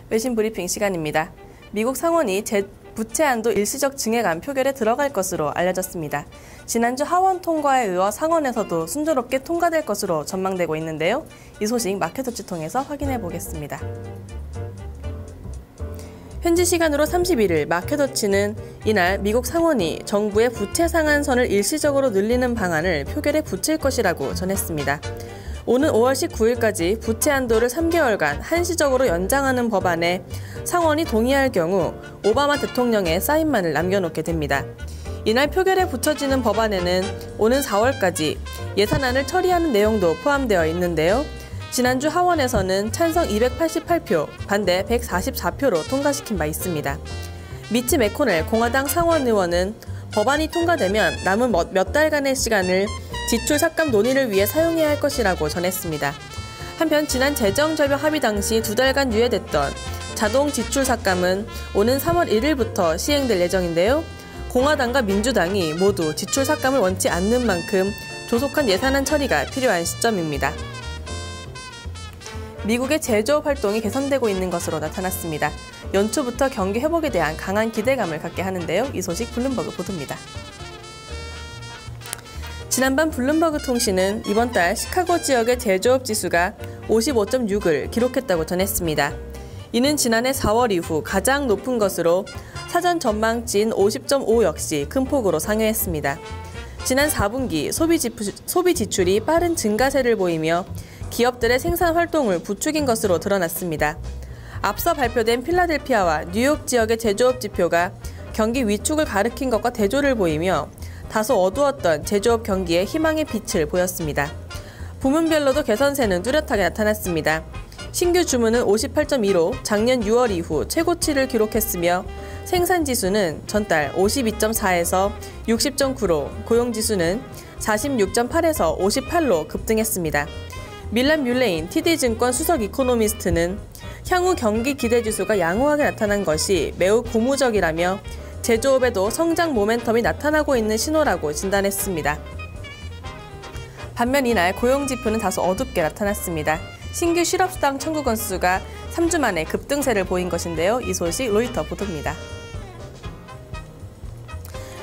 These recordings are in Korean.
외신 브리핑 시간입니다. 미국 상원이 부채 한도 일시적 증액안 표결에 들어갈 것으로 알려졌습니다. 지난주 하원 통과에 이어 상원에서도 순조롭게 통과될 것으로 전망되고 있는데요. 이 소식 마켓워치 통해서 확인해 보겠습니다. 현지 시간으로 31일 마켓워치는 이날 미국 상원이 정부의 부채 상한선을 일시적으로 늘리는 방안을 표결에 붙일 것이라고 전했습니다. 오는 5월 19일까지 부채 한도를 3개월간 한시적으로 연장하는 법안에 상원이 동의할 경우 오바마 대통령의 사인만을 남겨놓게 됩니다. 이날 표결에 붙여지는 법안에는 오는 4월까지 예산안을 처리하는 내용도 포함되어 있는데요. 지난주 하원에서는 찬성 288표, 반대 144표로 통과시킨 바 있습니다. 미치 매코넬 공화당 상원 의원은 법안이 통과되면 남은 몇 달간의 시간을 지출 삭감 논의를 위해 사용해야 할 것이라고 전했습니다. 한편 지난 재정절벽 합의 당시 2달간 유예됐던 자동 지출 삭감은 오는 3월 1일부터 시행될 예정인데요. 공화당과 민주당이 모두 지출 삭감을 원치 않는 만큼 조속한 예산안 처리가 필요한 시점입니다. 미국의 제조업 활동이 개선되고 있는 것으로 나타났습니다. 연초부터 경기 회복에 대한 강한 기대감을 갖게 하는데요. 이 소식 블룸버그 보도입니다. 지난밤 블룸버그 통신은 이번 달 시카고 지역의 제조업 지수가 55.6을 기록했다고 전했습니다. 이는 지난해 4월 이후 가장 높은 것으로 사전 전망치인 50.5 역시 큰 폭으로 상회했습니다. 지난 4분기 소비 지출이 빠른 증가세를 보이며 기업들의 생산 활동을 부추긴 것으로 드러났습니다. 앞서 발표된 필라델피아와 뉴욕 지역의 제조업 지표가 경기 위축을 가리킨 것과 대조를 보이며 다소 어두웠던 제조업 경기에 희망의 빛을 보였습니다. 부문별로도 개선세는 뚜렷하게 나타났습니다. 신규 주문은 58.2로 작년 6월 이후 최고치를 기록했으며 생산지수는 전달 52.4에서 60.9로 고용지수는 46.8에서 58로 급등했습니다. 밀란 뮬레인 TD증권 수석 이코노미스트는 향후 경기 기대지수가 양호하게 나타난 것이 매우 고무적이라며 제조업에도 성장 모멘텀이 나타나고 있는 신호라고 진단했습니다. 반면 이날 고용지표는 다소 어둡게 나타났습니다. 신규 실업수당 청구 건수가 3주 만에 급등세를 보인 것인데요. 이 소식 로이터 보도입니다.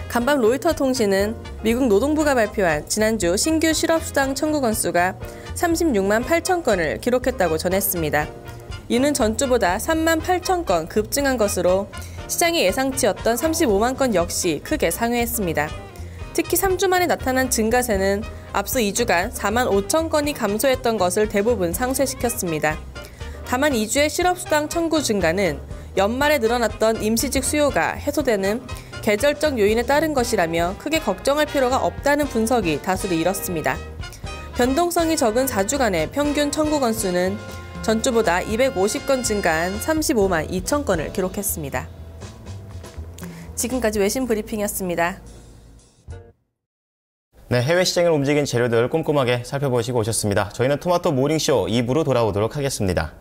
간밤 로이터 통신은 미국 노동부가 발표한 지난주 신규 실업수당 청구 건수가 36만 8천 건을 기록했다고 전했습니다. 이는 전주보다 3만 8천 건 급증한 것으로 시장이 예상치였던 35만 건 역시 크게 상회했습니다. 특히 3주 만에 나타난 증가세는 앞서 2주간 4만 5천 건이 감소했던 것을 대부분 상쇄시켰습니다. 다만 2주의 실업수당 청구 증가는 연말에 늘어났던 임시직 수요가 해소되는 계절적 요인에 따른 것이라며 크게 걱정할 필요가 없다는 분석이 다수를 이뤘습니다. 변동성이 적은 4주간의 평균 청구 건수는 전주보다 250건 증가한 35만 2천 건을 기록했습니다. 지금까지 외신 브리핑이었습니다. 네, 해외 시장을 움직인 재료들 꼼꼼하게 살펴보시고 오셨습니다. 저희는 토마토 모닝쇼 2부로 돌아오도록 하겠습니다.